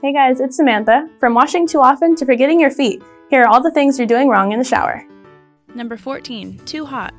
Hey guys, it's Samantha. From washing too often to forgetting your feet, here are all the things you're doing wrong in the shower. Number 14, too hot.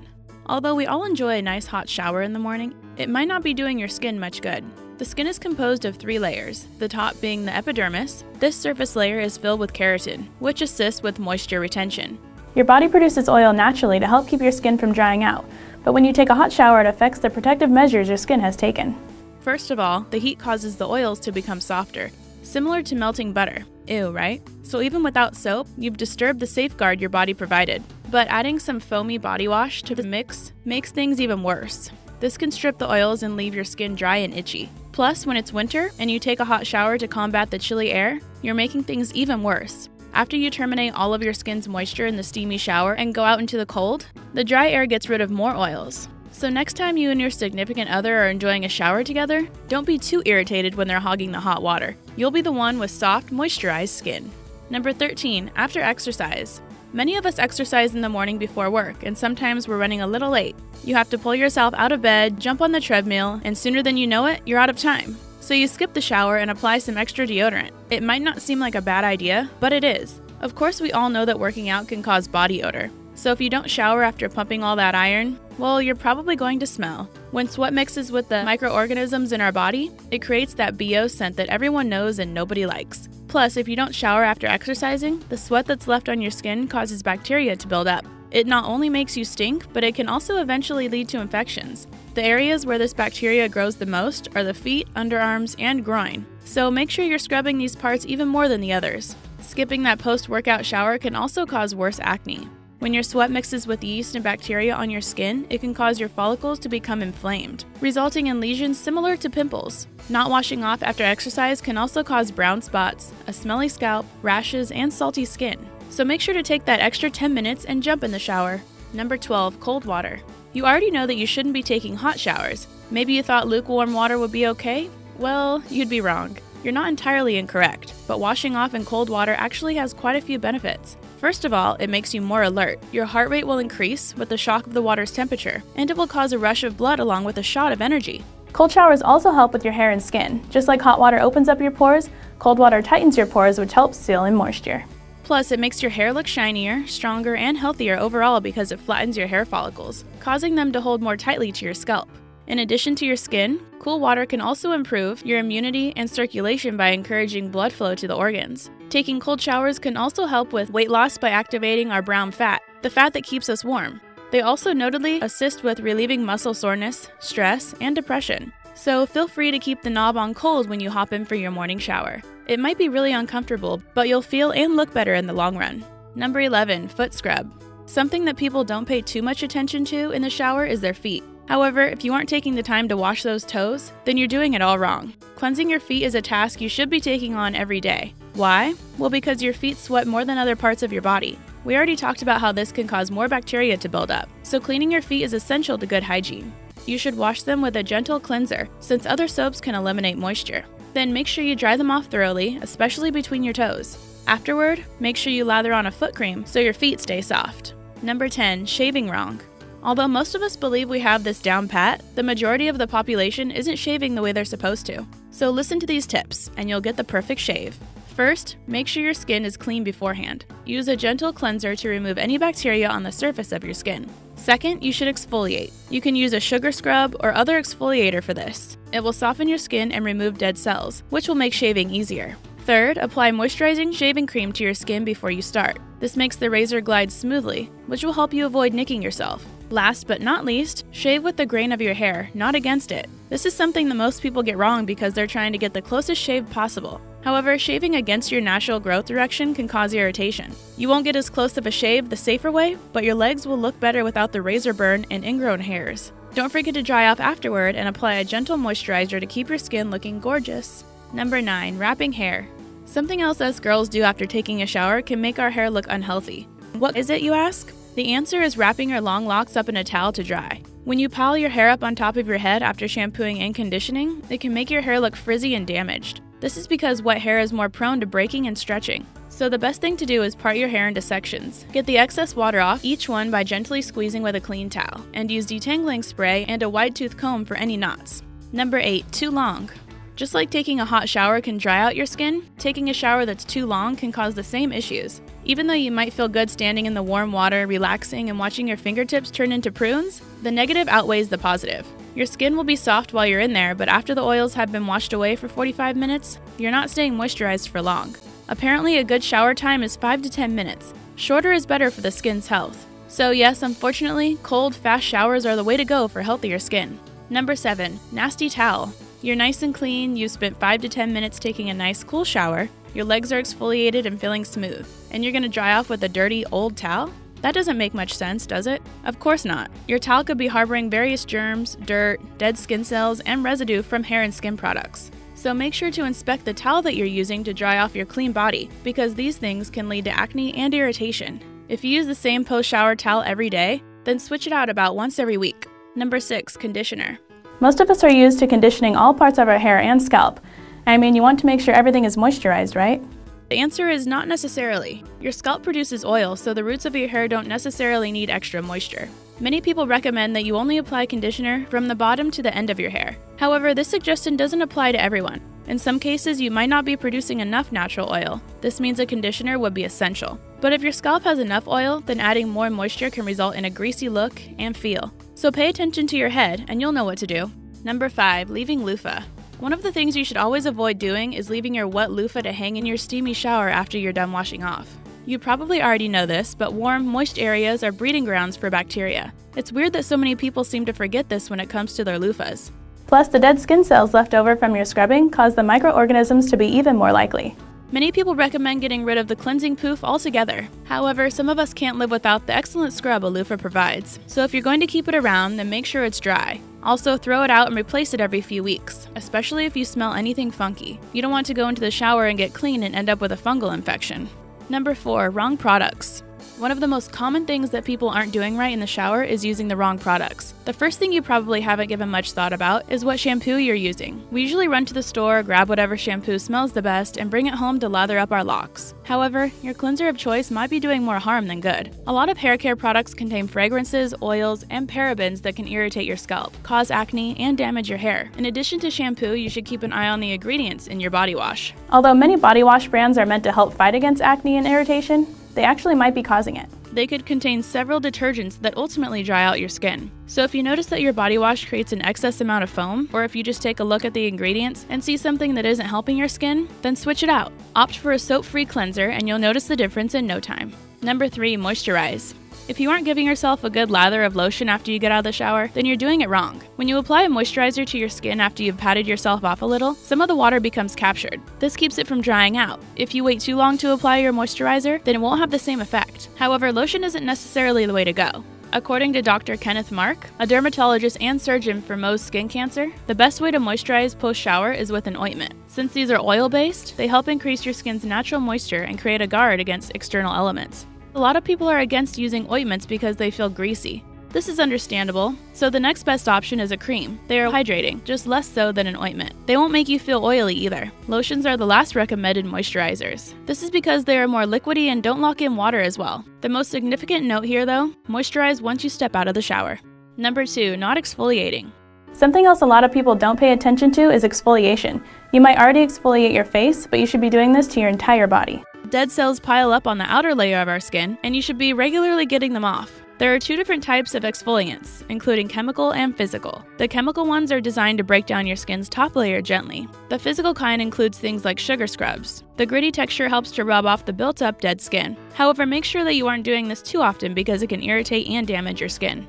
Although we all enjoy a nice hot shower in the morning, it might not be doing your skin much good. The skin is composed of 3 layers, the top being the epidermis. This surface layer is filled with keratin, which assists with moisture retention. Your body produces oil naturally to help keep your skin from drying out, but when you take a hot shower, it affects the protective measures your skin has taken. First of all, the heat causes the oils to become softer, similar to melting butter. Ew, right? So even without soap, you've disturbed the safeguard your body provided. But adding some foamy body wash to the mix makes things even worse. This can strip the oils and leave your skin dry and itchy. Plus, when it's winter and you take a hot shower to combat the chilly air, you're making things even worse. After you terminate all of your skin's moisture in the steamy shower and go out into the cold, the dry air gets rid of more oils. So next time you and your significant other are enjoying a shower together, don't be too irritated when they're hogging the hot water. You'll be the one with soft, moisturized skin. Number 13, after exercise. Many of us exercise in the morning before work, and sometimes we're running a little late. You have to pull yourself out of bed, jump on the treadmill, and sooner than you know it, you're out of time. So you skip the shower and apply some extra deodorant. It might not seem like a bad idea, but it is. Of course, we all know that working out can cause body odor. So if you don't shower after pumping all that iron, well, you're probably going to smell. When sweat mixes with the microorganisms in our body, it creates that BO scent that everyone knows and nobody likes. Plus, if you don't shower after exercising, the sweat that's left on your skin causes bacteria to build up. It not only makes you stink, but it can also eventually lead to infections. The areas where this bacteria grows the most are the feet, underarms, and groin. So make sure you're scrubbing these parts even more than the others. Skipping that post-workout shower can also cause worse acne. When your sweat mixes with yeast and bacteria on your skin, it can cause your follicles to become inflamed, resulting in lesions similar to pimples. Not washing off after exercise can also cause brown spots, a smelly scalp, rashes, and salty skin. So make sure to take that extra 10 minutes and jump in the shower. Number 12, cold water. You already know that you shouldn't be taking hot showers. Maybe you thought lukewarm water would be okay? Well, you'd be wrong. You're not entirely incorrect, but washing off in cold water actually has quite a few benefits. First of all, it makes you more alert. Your heart rate will increase with the shock of the water's temperature, and it will cause a rush of blood along with a shot of energy. Cold showers also help with your hair and skin. Just like hot water opens up your pores, cold water tightens your pores, which helps seal in moisture. Plus, it makes your hair look shinier, stronger, and healthier overall because it flattens your hair follicles, causing them to hold more tightly to your scalp. In addition to your skin, cool water can also improve your immunity and circulation by encouraging blood flow to the organs. Taking cold showers can also help with weight loss by activating our brown fat, the fat that keeps us warm. They also notably assist with relieving muscle soreness, stress, and depression. So feel free to keep the knob on cold when you hop in for your morning shower. It might be really uncomfortable, but you'll feel and look better in the long run. Number 11, foot scrub. Something that people don't pay too much attention to in the shower is their feet. However, if you aren't taking the time to wash those toes, then you're doing it all wrong. Cleansing your feet is a task you should be taking on every day. Why? Well, because your feet sweat more than other parts of your body. We already talked about how this can cause more bacteria to build up, so cleaning your feet is essential to good hygiene. You should wash them with a gentle cleanser, since other soaps can eliminate moisture. Then make sure you dry them off thoroughly, especially between your toes. Afterward, make sure you lather on a foot cream so your feet stay soft. Number 10, shaving wrong. Although most of us believe we have this down pat, the majority of the population isn't shaving the way they're supposed to. So listen to these tips, and you'll get the perfect shave. First, make sure your skin is clean beforehand. Use a gentle cleanser to remove any bacteria on the surface of your skin. Second, you should exfoliate. You can use a sugar scrub or other exfoliator for this. It will soften your skin and remove dead cells, which will make shaving easier. Third, apply moisturizing shaving cream to your skin before you start. This makes the razor glide smoothly, which will help you avoid nicking yourself. Last but not least, shave with the grain of your hair, not against it. This is something that most people get wrong because they're trying to get the closest shave possible. However, shaving against your natural growth direction can cause irritation. You won't get as close of a shave the safer way, but your legs will look better without the razor burn and ingrown hairs. Don't forget to dry off afterward and apply a gentle moisturizer to keep your skin looking gorgeous. Number 9, wrapping hair. Something else us girls do after taking a shower can make our hair look unhealthy. What is it, you ask? The answer is wrapping your long locks up in a towel to dry. When you pile your hair up on top of your head after shampooing and conditioning, it can make your hair look frizzy and damaged. This is because wet hair is more prone to breaking and stretching. So the best thing to do is part your hair into sections. Get the excess water off each one by gently squeezing with a clean towel, and use detangling spray and a wide tooth comb for any knots. Number 8, too long. Just like taking a hot shower can dry out your skin, taking a shower that's too long can cause the same issues. Even though you might feel good standing in the warm water, relaxing, and watching your fingertips turn into prunes, the negative outweighs the positive. Your skin will be soft while you're in there, but after the oils have been washed away for 45 minutes, you're not staying moisturized for long. Apparently, a good shower time is 5 to 10 minutes. Shorter is better for the skin's health. So yes, unfortunately, cold, fast showers are the way to go for healthier skin. Number 7. Nasty towel. You're nice and clean, you spent 5 to 10 minutes taking a nice cool shower, your legs are exfoliated and feeling smooth, and you're going to dry off with a dirty, old towel? That doesn't make much sense, does it? Of course not. Your towel could be harboring various germs, dirt, dead skin cells, and residue from hair and skin products. So make sure to inspect the towel that you're using to dry off your clean body, because these things can lead to acne and irritation. If you use the same post-shower towel every day, then switch it out about once every week. Number 6. Conditioner. Most of us are used to conditioning all parts of our hair and scalp. I mean, you want to make sure everything is moisturized, right? The answer is not necessarily. Your scalp produces oil, so the roots of your hair don't necessarily need extra moisture. Many people recommend that you only apply conditioner from the bottom to the end of your hair. However, this suggestion doesn't apply to everyone. In some cases, you might not be producing enough natural oil. This means a conditioner would be essential. But if your scalp has enough oil, then adding more moisture can result in a greasy look and feel. So pay attention to your head, and you'll know what to do. Number 5. Leaving loofah. One of the things you should always avoid doing is leaving your wet loofah to hang in your steamy shower after you're done washing off. You probably already know this, but warm, moist areas are breeding grounds for bacteria. It's weird that so many people seem to forget this when it comes to their loofahs. Plus, the dead skin cells left over from your scrubbing cause the microorganisms to be even more likely. Many people recommend getting rid of the cleansing poof altogether. However, some of us can't live without the excellent scrub a loofah provides. So if you're going to keep it around, then make sure it's dry. Also, throw it out and replace it every few weeks, especially if you smell anything funky. You don't want to go into the shower and get clean and end up with a fungal infection. Number 4. Wrong products. One of the most common things that people aren't doing right in the shower is using the wrong products. The first thing you probably haven't given much thought about is what shampoo you're using. We usually run to the store, grab whatever shampoo smells the best, and bring it home to lather up our locks. However, your cleanser of choice might be doing more harm than good. A lot of hair care products contain fragrances, oils, and parabens that can irritate your scalp, cause acne, and damage your hair. In addition to shampoo, you should keep an eye on the ingredients in your body wash. Although many body wash brands are meant to help fight against acne and irritation, they actually might be causing it. They could contain several detergents that ultimately dry out your skin. So if you notice that your body wash creates an excess amount of foam, or if you just take a look at the ingredients and see something that isn't helping your skin, then switch it out. Opt for a soap-free cleanser and you'll notice the difference in no time. Number 3. Moisturize. If you aren't giving yourself a good lather of lotion after you get out of the shower, then you're doing it wrong. When you apply a moisturizer to your skin after you've patted yourself off a little, some of the water becomes captured. This keeps it from drying out. If you wait too long to apply your moisturizer, then it won't have the same effect. However, lotion isn't necessarily the way to go. According to Dr. Kenneth Mark, a dermatologist and surgeon for Mohs skin cancer, the best way to moisturize post-shower is with an ointment. Since these are oil-based, they help increase your skin's natural moisture and create a guard against external elements. A lot of people are against using ointments because they feel greasy. This is understandable, so the next best option is a cream. They are hydrating, just less so than an ointment. They won't make you feel oily either. Lotions are the last recommended moisturizers. This is because they are more liquidy and don't lock in water as well. The most significant note here though, moisturize once you step out of the shower. Number 2. Not exfoliating. Something else a lot of people don't pay attention to is exfoliation. You might already exfoliate your face, but you should be doing this to your entire body. Dead cells pile up on the outer layer of our skin, and you should be regularly getting them off. There are 2 different types of exfoliants, including chemical and physical. The chemical ones are designed to break down your skin's top layer gently. The physical kind includes things like sugar scrubs. The gritty texture helps to rub off the built-up dead skin. However, make sure that you aren't doing this too often because it can irritate and damage your skin.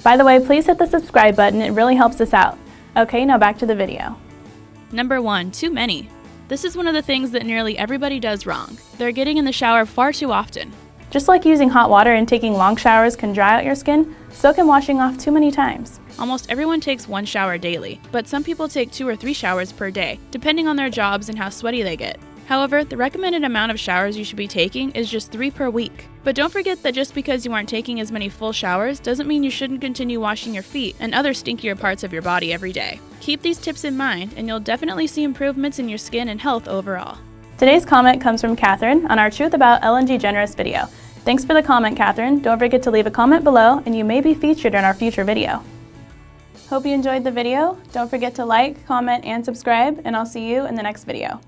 By the way, please hit the subscribe button, it really helps us out. Okay, now back to the video. Number 1. Too many. This is one of the things that nearly everybody does wrong. They're getting in the shower far too often. Just like using hot water and taking long showers can dry out your skin, so can washing off too many times. Almost everyone takes 1 shower daily, but some people take 2 or 3 showers per day, depending on their jobs and how sweaty they get. However, the recommended amount of showers you should be taking is just 3 per week. But don't forget that just because you aren't taking as many full showers doesn't mean you shouldn't continue washing your feet and other stinkier parts of your body every day. Keep these tips in mind and you'll definitely see improvements in your skin and health overall. Today's comment comes from Catherine on our Truth About Ellen DeGeneres video. Thanks for the comment, Catherine. Don't forget to leave a comment below and you may be featured in our future video. Hope you enjoyed the video. Don't forget to like, comment, and subscribe, and I'll see you in the next video.